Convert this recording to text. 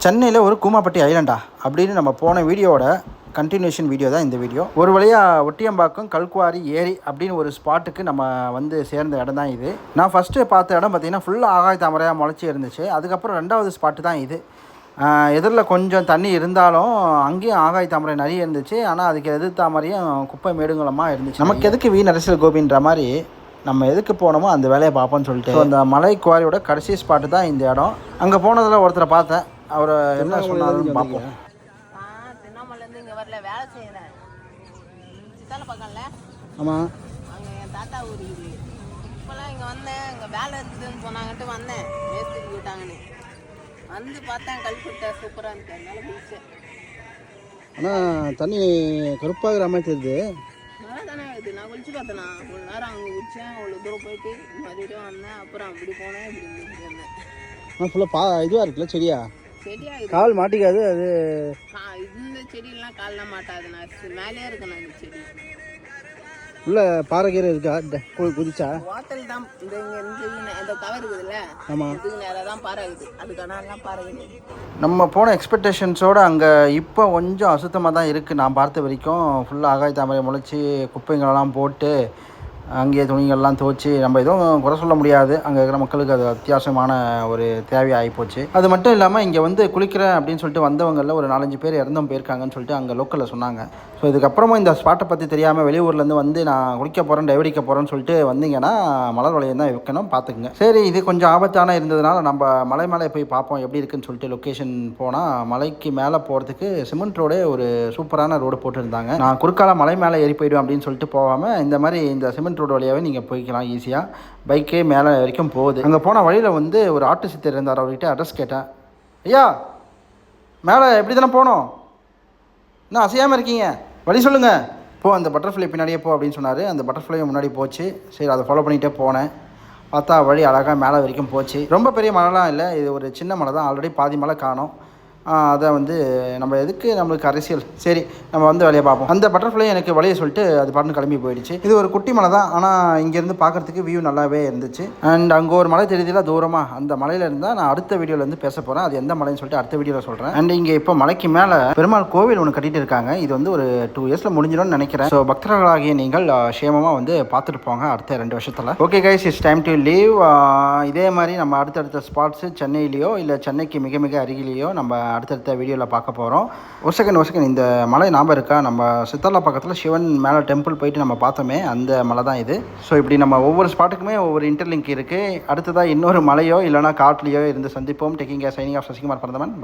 சென்னையில் ஒரு கூமாப்பட்டி ஐலண்டா அப்படின்னு நம்ம போன வீடியோவோட கண்டினியூஷன் வீடியோ தான் இந்த வீடியோ. ஒரு வழியாக ஒட்டியம்பாக்கம் கல்குவாரி ஏரி அப்படின்னு ஒரு ஸ்பாட்டுக்கு நம்ம வந்து சேர்ந்த இடம் தான் இது. நான் ஃபஸ்ட்டு பார்த்த இடம் பார்த்திங்கன்னா ஃபுல்லாக ஆகாய தாமரையாக முளைச்சி இருந்துச்சு. அதுக்கப்புறம் ரெண்டாவது ஸ்பாட்டு தான் இது. எதிரில் கொஞ்சம் தண்ணி இருந்தாலும் அங்கேயும் ஆகாய தாமரை நிறைய இருந்துச்சு. ஆனால் அதுக்கு எதிர் தாமரையும் குப்பை மேடுங்களமாக இருந்துச்சு. நமக்கு எதுக்கு வீண் அரசியல் கோபின்ற மாதிரி நம்ம எதுக்கு போனோமோ அந்த வேலையை பார்ப்போம்னு சொல்லிட்டு அந்த மலை குவாரியோட கடைசி ஸ்பாட்டு தான் இந்த இடம். அங்கே போனதில் ஒருத்தரை பார்த்தேன். அவர் என்ன சொன்னாருன்னு பார்ப்போம். திருவண்ணாமலேருந்து இங்கே வரல, வேலை செய்கிறேன். சித்தால பக்கம்ல. ஆமாம், அங்கே என் தாத்தா ஊர் இது. இப்போலாம் இங்கே வந்தேன், இங்கே வேலை இருந்ததுன்னு சொன்னாங்கன்ட்டு வந்தேன். வேஸ்ட்டுக்கு விட்டாங்கன்னு வந்து பார்த்தேன். கல்பட்டை சூப்பராக இருந்துச்சு, அதனால குளிச்சேன். ஆனால் தண்ணி கருப்பாகிற மாதிரி தெரியுது. நல்லா தானே ஆகுது. நான் குளிச்சு பார்த்தேண்ணா, ஒரு நேரம் அங்கே குளித்தேன். அவ்வளோ தூரம் போயிட்டு மறுபடியும் வந்தேன். அப்புறம் அப்படி போனேன், இப்படி இருந்தேன். ஆனால் ஃபுல்லாக இதுவாக இருக்குல்ல செடியா? செடியாக கால் மாட்டிக்காது அது. இந்த செடியெல்லாம் கால்லாம் மாட்டாது. நான் மேலேயே இருக்கேன். இந்த செடி உள்ள பாறைக்கீரை இருக்கா? குதிச்சா ஹோட்டல் தான். இந்த இங்கே இந்த கவர் இருக்குதுல்ல, ஆமாம், இதுக்கு நேராக தான் பாறை இருக்குது. அதுக்கான பாறை கிடையாது. நம்ம போன எக்ஸ்பெக்டேஷன்ஸோடு அங்கே இப்போ கொஞ்சம் அசுத்தமாக தான் இருக்குது. நான் பார்த்த வரைக்கும் ஃபுல்லாக ஆகாய தாமரை முளைச்சி குப்பைங்களெல்லாம் போட்டு அங்கேயே துணிகள்லாம் துவச்சி நம்ம எதுவும் குறை சொல்ல முடியாது. அங்கே இருக்கிற மக்களுக்கு அது அத்தியாவசியமான ஒரு தேவையாகி போச்சு. அது மட்டும் இல்லாமல் இங்கே வந்து குளிக்கிறேன் அப்படின்னு சொல்லிட்டு வந்தவங்களில் ஒரு 4-5 பேர் இறந்தும் போயிருக்காங்கன்னு சொல்லிட்டு அங்கே லோக்கலில் சொன்னாங்க. ஸோ இதுக்கப்புறமும் இந்த ஸ்பாட்டை பற்றி தெரியாமல் வெளியூர்லேருந்து வந்து நான் குளிக்க போகிறேன், டைவடிக்க போகிறேன்னு சொல்லிட்டு வந்தீங்கன்னா மலர் வளையம் தான் வைக்கணும், பார்த்துக்குங்க. சரி, இது கொஞ்சம் ஆபத்தான இருந்ததுனால நம்ம மலை மேலே போய் பார்ப்போம் எப்படி இருக்குன்னு சொல்லிட்டு லொக்கேஷன் போனால் மலைக்கு மேலே போகிறதுக்கு சிமெண்ட் ரோடே ஒரு சூப்பரான ரோடு போட்டுருந்தாங்க. நான் குறுக்கால மலை மேலே ஏறி போயிடுவேன் அப்படின்னு சொல்லிட்டு போகாமல் இந்த மாதிரி இந்த சிமெண்ட் ரோடு வழியாகவே நீங்கள் போய்க்கலாம் ஈஸியாக. பைக்கே மேலே வரைக்கும் போகுது. அங்கே போன வழியில் வந்து ஒரு ஆட்டு சித்தர் இருந்தார். அவர்கிட்ட அட்ரஸ் கேட்டேன். ஐயா, மேலே எப்படி தானே போனோம், இன்னும் அசையாமல் இருக்கீங்க, வழி சொல்லுங்கள், போ அந்த பட்டர்ஃப்ளை பின்னாடியே போ அப்படின்னு சொன்னார். அந்த பட்டர்ஃப்ளை முன்னாடி போச்சு. சரி, அதை ஃபாலோ பண்ணிகிட்டே போனேன். பார்த்தா வழி அழகாக மேலே வரைக்கும் போச்சு. ரொம்ப பெரிய மலைலாம் இல்லை, இது ஒரு சின்ன மலை தான். ஆல்ரெடி பாதி மலை காணோம். அதை வந்து நம்ம எதுக்கு நம்மளுக்கு அரசியல், சரி நம்ம வந்து வேலையை பார்ப்போம். அந்த பட்டர்ஃப்ளை எனக்கு வழியை சொல்லிட்டு அது பாட்டுன்னு கிளம்பி போயிடுச்சு. இது ஒரு குட்டி மலை தான், ஆனால் இங்கேருந்து பார்க்குறதுக்கு வியூ நல்லாவே இருந்துச்சு. அண்ட் அங்கே ஒரு மலை தெரியுதுல தூரமாக, அந்த மலையில் இருந்தால் நான் அடுத்த வீடியோவில் வந்து பேச போகிறேன். அது எந்த மலைன்னு சொல்லிட்டு அடுத்த வீடியோவில் சொல்கிறேன். அண்ட் இங்கே இப்போ மலைக்கு மேலே பெருமாள் கோவில் ஒன்று கட்டிட்டு இருக்காங்க. இது வந்து ஒரு 2 இயர்ஸில் முடிஞ்சிடும்னு நினைக்கிறேன். ஸோ பக்தர்களாகிய நீங்கள் சேமமாக வந்து பார்த்துட்டு போங்க அடுத்த 2 வருஷத்தில். Okay guys, it's time to leave. இதே மாதிரி நம்ம அடுத்தடுத்த ஸ்பாட்ஸு சென்னையிலையோ இல்லை சென்னைக்கு மிக மிக அருகிலேயோ நம்ம அடுத்தடுத்த வீடியோவில் பார்க்க போகிறோம். ஒரு செகண்ட், இந்த மலை ஞாபகம் இருக்கா? நம்ம சித்தாலா பக்கத்தில் சிவன் மேலே டெம்பிள் போயிட்டு நம்ம பார்த்தோமே, அந்த மலை தான் இது. ஸோ இப்படி நம்ம ஒவ்வொரு ஸ்பாட்டுக்குமே ஒவ்வொரு இன்டர்லிங்க் இருக்குது. அடுத்ததாக இன்னொரு மலையோ இல்லைனா காட்லேயோ இருந்து சந்திப்போம். Taking care, signing off Sasikumar பரந்தமன்.